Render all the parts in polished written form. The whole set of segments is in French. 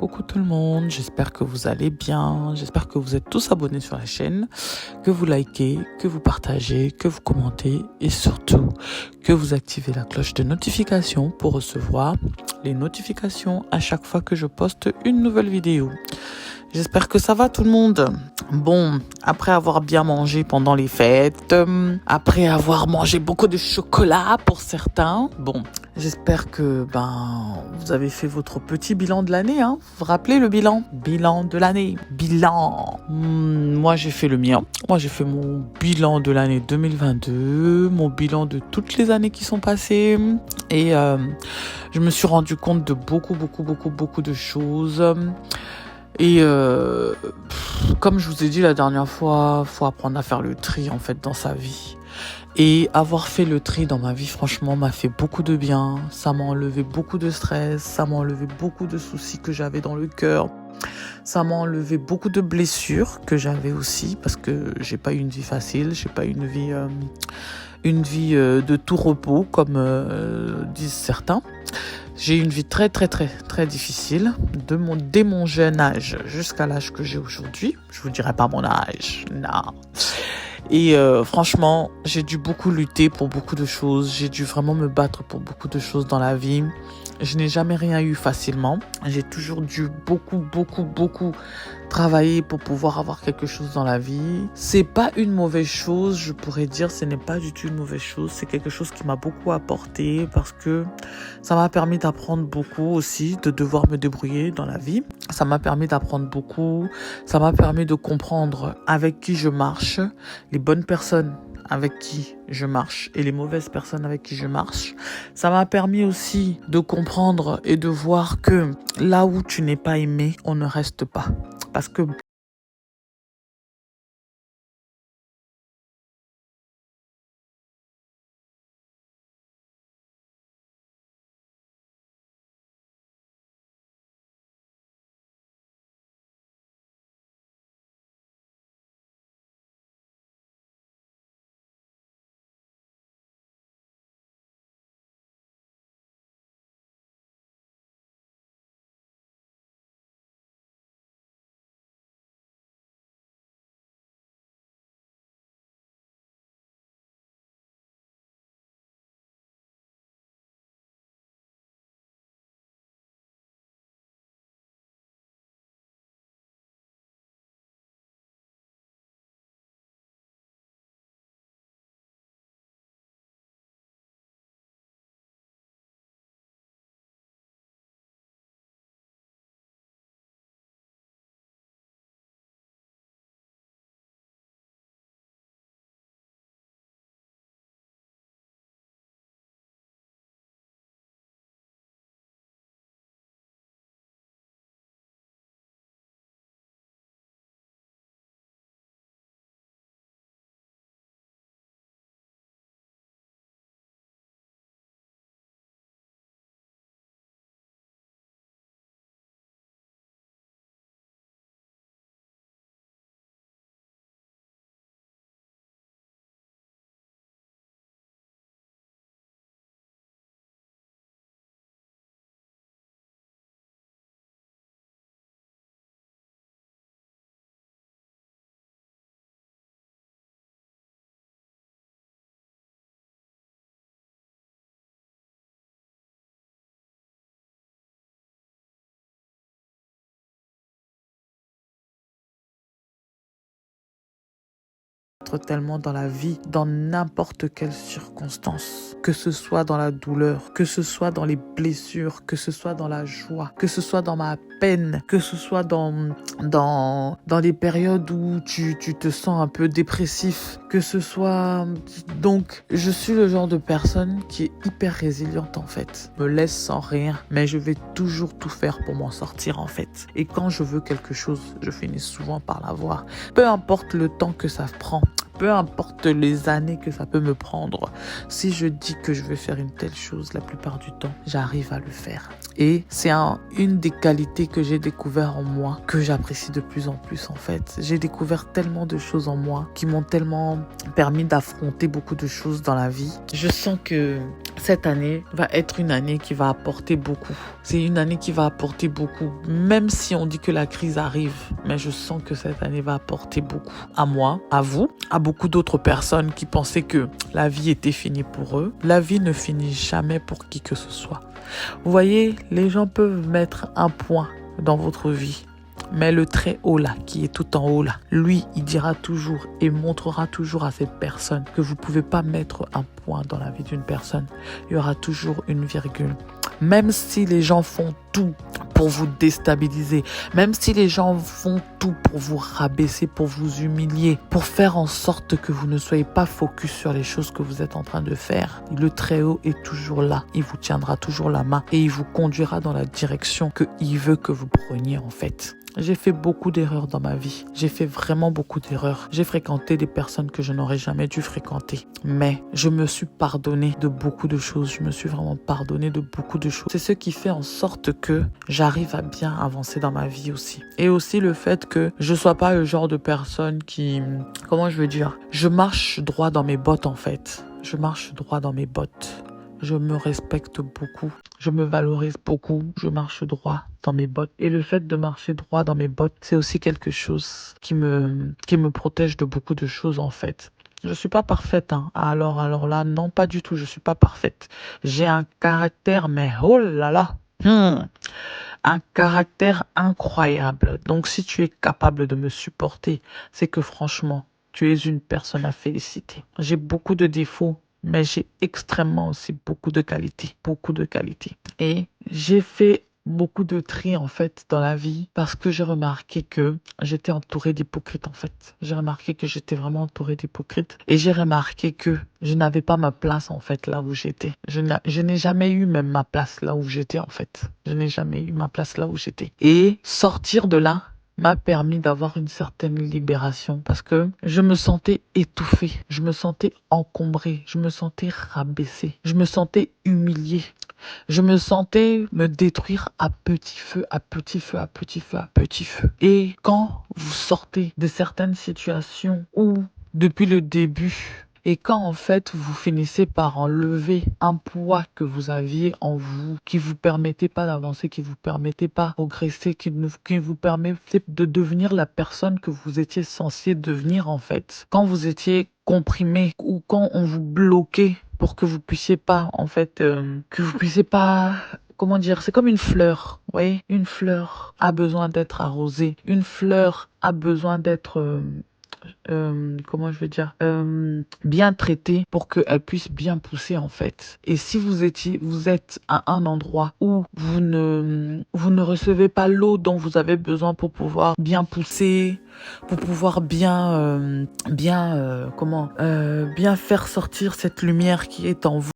coucou tout le monde, j'espère que vous allez bien, j'espère que vous êtes tous abonnés sur la chaîne, que vous likez, que vous partagez, que vous commentez et surtout que vous activez la cloche de notification pour recevoir les notifications à chaque fois que je poste une nouvelle vidéo. J'espère que ça va tout le monde. Bon, après avoir bien mangé pendant les fêtes, après avoir mangé beaucoup de chocolat pour certains, bon, j'espère que vous avez fait votre petit bilan de l'année. Vous vous rappelez le bilan? Bilan de l'année. Bilan. Moi, j'ai fait le mien. Moi, j'ai fait mon bilan de l'année 2022, mon bilan de toutes les années qui sont passées. Et je me suis rendu compte de beaucoup de choses. Et comme je vous ai dit la dernière fois, faut apprendre à faire le tri en fait dans sa vie. Et avoir fait le tri dans ma vie, franchement, m'a fait beaucoup de bien. Ça m'a enlevé beaucoup de stress, ça m'a enlevé beaucoup de soucis que j'avais dans le cœur. Ça m'a enlevé beaucoup de blessures que j'avais aussi parce que j'ai pas eu une vie facile, j'ai pas eu une vie de tout repos comme disent certains. J'ai eu une vie très difficile dès mon jeune âge jusqu'à l'âge que j'ai aujourd'hui. Je vous dirai pas mon âge, non. Et franchement, j'ai dû beaucoup lutter pour beaucoup de choses. J'ai dû vraiment me battre pour beaucoup de choses dans la vie. Je n'ai jamais rien eu facilement. J'ai toujours dû beaucoup travailler pour pouvoir avoir quelque chose dans la vie. C'est pas une mauvaise chose, je pourrais dire, ce n'est pas du tout une mauvaise chose. C'est quelque chose qui m'a beaucoup apporté parce que ça m'a permis d'apprendre beaucoup aussi, de devoir me débrouiller dans la vie. Ça m'a permis d'apprendre beaucoup. Ça m'a permis de comprendre avec qui je marche, les bonnes personnes avec qui je marche et les mauvaises personnes avec qui je marche. Ça m'a permis aussi de comprendre et de voir que là où tu n'es pas aimé, on ne reste pas. Parce que tellement dans la vie, dans n'importe quelle circonstance, que ce soit dans la douleur, que ce soit dans les blessures, que ce soit dans la joie, que ce soit dans ma peine, que ce soit dans des périodes où tu te sens un peu dépressif, que ce soit... Donc, je suis le genre de personne qui est hyper résiliente en fait. Je me laisse sans rien, mais je vais toujours tout faire pour m'en sortir en fait. Et quand je veux quelque chose, je finis souvent par l'avoir. Peu importe le temps que ça prend. peu importe les années que ça peut me prendre, si je dis que je veux faire une telle chose, la plupart du temps, j'arrive à le faire. Et c'est une des qualités que j'ai découvert en moi, que j'apprécie de plus en plus en fait. J'ai découvert tellement de choses en moi qui m'ont tellement permis d'affronter beaucoup de choses dans la vie. Je sens que cette année va être une année qui va apporter beaucoup. C'est une année qui va apporter beaucoup, même si on dit que la crise arrive. Mais je sens que cette année va apporter beaucoup à moi, à vous, à beaucoup d'autres personnes qui pensaient que la vie était finie pour eux. La vie ne finit jamais pour qui que ce soit. Vous voyez, les gens peuvent mettre un point dans votre vie. Mais le très haut là, qui est tout en haut là, lui, il dira toujours et montrera toujours à cette personne que vous ne pouvez pas mettre un point dans la vie d'une personne. Il y aura toujours une virgule. Même si les gens font tout pour vous déstabiliser, même si les gens font tout pour vous rabaisser, pour vous humilier, pour faire en sorte que vous ne soyez pas focus sur les choses que vous êtes en train de faire, le Très-Haut est toujours là. Il vous tiendra toujours la main et il vous conduira dans la direction qu'il veut que vous preniez en fait. J'ai fait beaucoup d'erreurs dans ma vie. J'ai fait vraiment beaucoup d'erreurs. J'ai fréquenté des personnes que je n'aurais jamais dû fréquenter. Mais je me suis pardonné de beaucoup de choses. Je me suis vraiment pardonné de beaucoup de choses. C'est ce qui fait en sorte que j'arrive à bien avancer dans ma vie aussi. Et aussi le fait que je sois pas le genre de personne qui... Comment je veux dire? Je marche droit dans mes bottes en fait. Je marche droit dans mes bottes. Je me respecte beaucoup, je me valorise beaucoup, je marche droit dans mes bottes. Et le fait de marcher droit dans mes bottes, c'est aussi quelque chose qui me protège de beaucoup de choses en fait. Je suis pas parfaite, hein. Alors là, non, pas du tout, je suis pas parfaite. J'ai un caractère, mais oh là là, un caractère incroyable. Donc si tu es capable de me supporter, c'est que franchement, tu es une personne à féliciter. J'ai beaucoup de défauts, mais j'ai extrêmement aussi beaucoup de qualités. Beaucoup de qualités. Et j'ai fait beaucoup de tri en fait dans la vie parce que j'ai remarqué que j'étais entourée d'hypocrites en fait. J'ai remarqué que j'étais vraiment entourée d'hypocrites et j'ai remarqué que je n'avais pas ma place en fait là où j'étais. Je n'ai jamais eu même ma place là où j'étais en fait. Je n'ai jamais eu ma place là où j'étais. Et sortir de là m'a permis d'avoir une certaine libération parce que je me sentais étouffée, je me sentais encombrée, je me sentais rabaissée, je me sentais humiliée. Je me sentais me détruire à petit feu, à petit feu, à petit feu, à petit feu. Et quand vous sortez de certaines situations où, depuis le début, et quand en fait vous finissez par enlever un poids que vous aviez en vous, qui vous permettait pas d'avancer, qui vous permettait pas de progresser, qui vous permettait de devenir la personne que vous étiez censé devenir en fait. Quand vous étiez comprimé ou quand on vous bloquait pour que vous puissiez pas en fait que vous puissiez pas comment dire, c'est comme une fleur, vous voyez, une fleur a besoin d'être arrosée, une fleur a besoin d'être comment je veux dire, bien traitée pour qu'elle puisse bien pousser en fait. Et si vous êtes à un endroit où vous ne recevez pas l'eau dont vous avez besoin pour pouvoir bien pousser, pour pouvoir bien faire sortir cette lumière qui est en vous.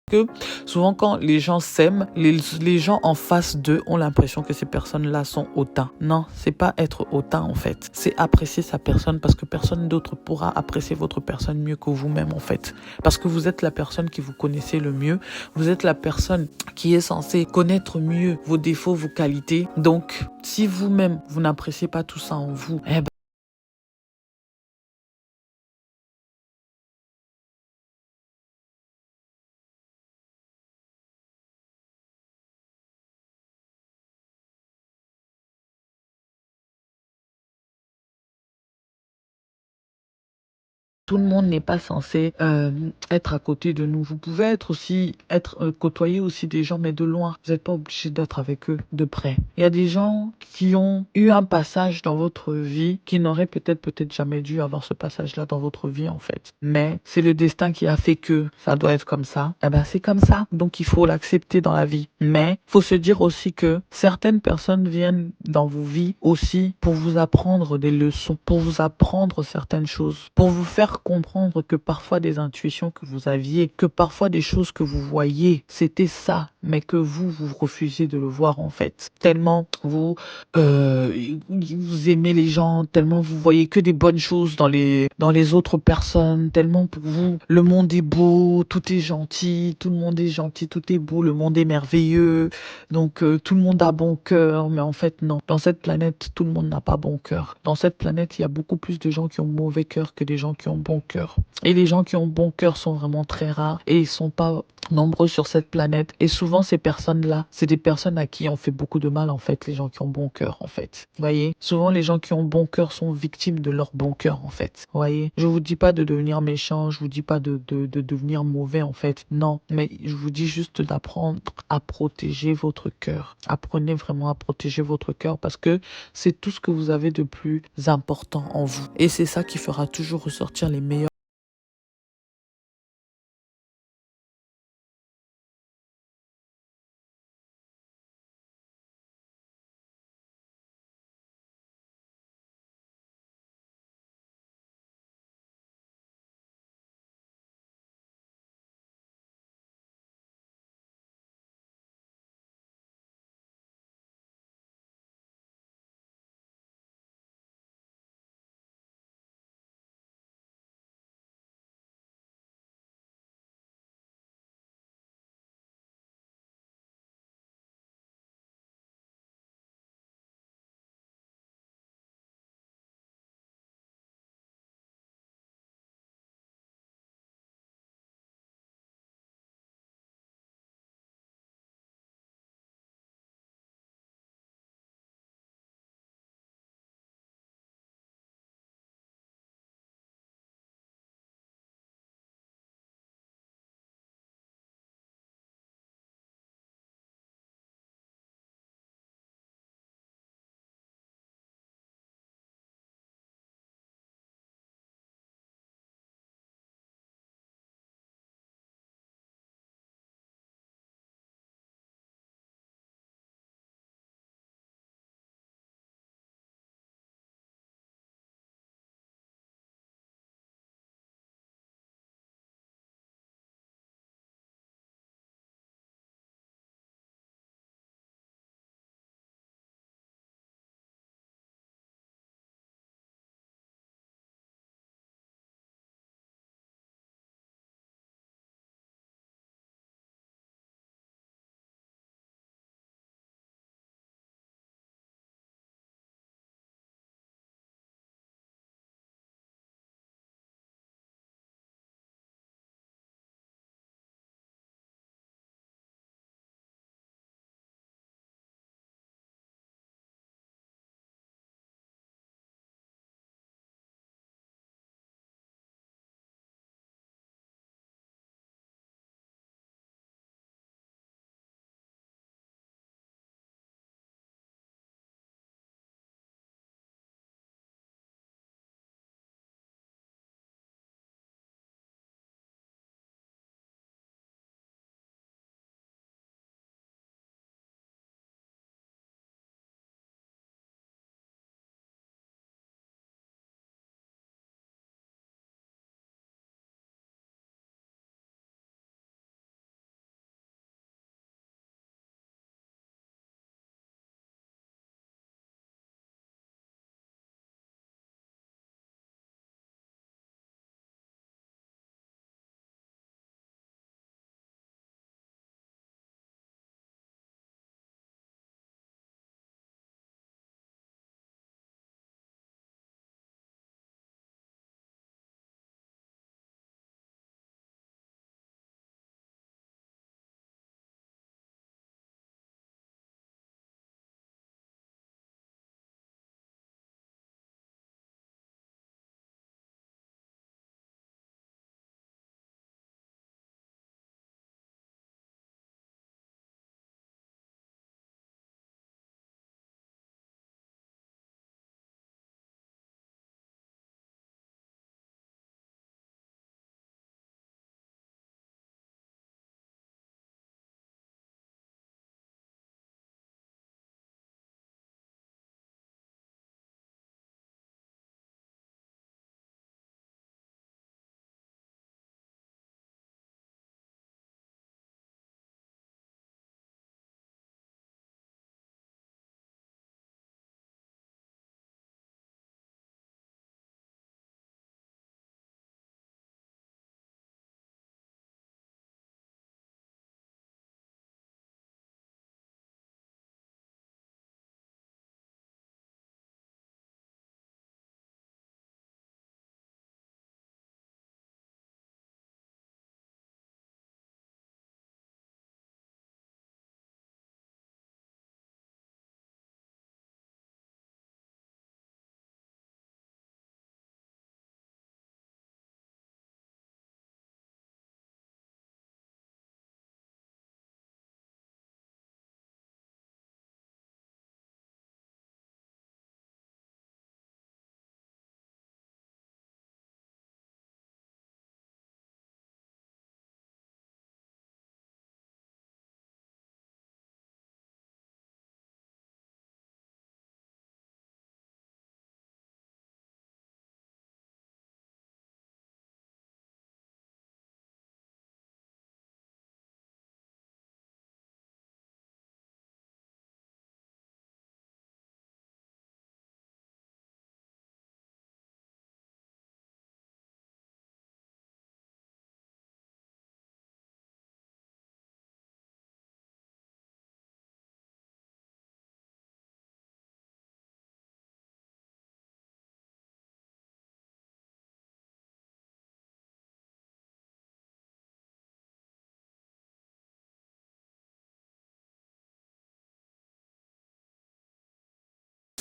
Que souvent quand les gens s'aiment, les gens en face d'eux ont l'impression que ces personnes-là sont hautains. Non, c'est pas être hautain en fait. C'est apprécier sa personne parce que personne d'autre pourra apprécier votre personne mieux que vous-même en fait. Parce que vous êtes la personne qui vous connaissez le mieux. Vous êtes la personne qui est censée connaître mieux vos défauts, vos qualités. Donc, si vous-même, vous n'appréciez pas tout ça en vous, eh ben, tout le monde n'est pas censé être à côté de nous. Vous pouvez être aussi, côtoyer aussi des gens, mais de loin. Vous n'êtes pas obligé d'être avec eux de près. Il y a des gens qui ont eu un passage dans votre vie qui n'auraient peut-être jamais dû avoir ce passage-là dans votre vie, en fait. Mais c'est le destin qui a fait que ça doit être comme ça. Eh ben, c'est comme ça. Donc, il faut l'accepter dans la vie. Mais, faut se dire aussi que certaines personnes viennent dans vos vies aussi pour vous apprendre des leçons, pour vous apprendre certaines choses, pour vous faire comprendre que parfois des intuitions que vous aviez, que parfois des choses que vous voyez, c'était ça, mais que vous refusez de le voir en fait. Tellement vous aimez les gens, tellement vous voyez que des bonnes choses dans les autres personnes, tellement pour vous, le monde est beau, tout est gentil, tout le monde est gentil, tout est beau, le monde est merveilleux, donc tout le monde a bon cœur, mais en fait non. Dans cette planète, tout le monde n'a pas bon cœur. Dans cette planète, il y a beaucoup plus de gens qui ont mauvais cœur que des gens qui ont bon cœur. Et les gens qui ont bon cœur sont vraiment très rares et ils sont pas nombreux sur cette planète. Et souvent, ces personnes-là, c'est des personnes à qui on fait beaucoup de mal, en fait, les gens qui ont bon cœur, en fait. Vous voyez? Souvent, les gens qui ont bon cœur sont victimes de leur bon cœur, en fait. Vous voyez? Je vous dis pas de devenir méchant, je vous dis pas de devenir mauvais, en fait. Non. Mais je vous dis juste d'apprendre à protéger votre cœur. Apprenez vraiment à protéger votre cœur parce que c'est tout ce que vous avez de plus important en vous. Et c'est ça qui fera toujours ressortir les meilleurs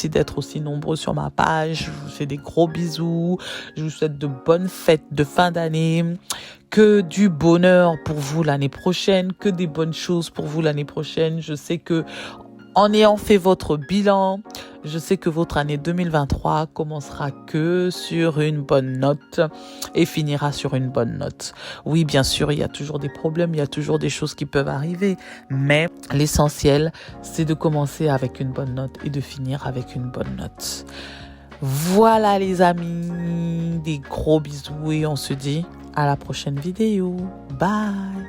Merci d'être aussi nombreux sur ma page. Je vous fais des gros bisous. Je vous souhaite de bonnes fêtes de fin d'année. Que du bonheur pour vous l'année prochaine. Que des bonnes choses pour vous l'année prochaine. Je sais que en ayant fait votre bilan, je sais que votre année 2023 commencera que sur une bonne note et finira sur une bonne note. Oui, bien sûr, il y a toujours des problèmes, il y a toujours des choses qui peuvent arriver, mais l'essentiel, c'est de commencer avec une bonne note et de finir avec une bonne note. Voilà les amis, des gros bisous et on se dit à la prochaine vidéo. Bye!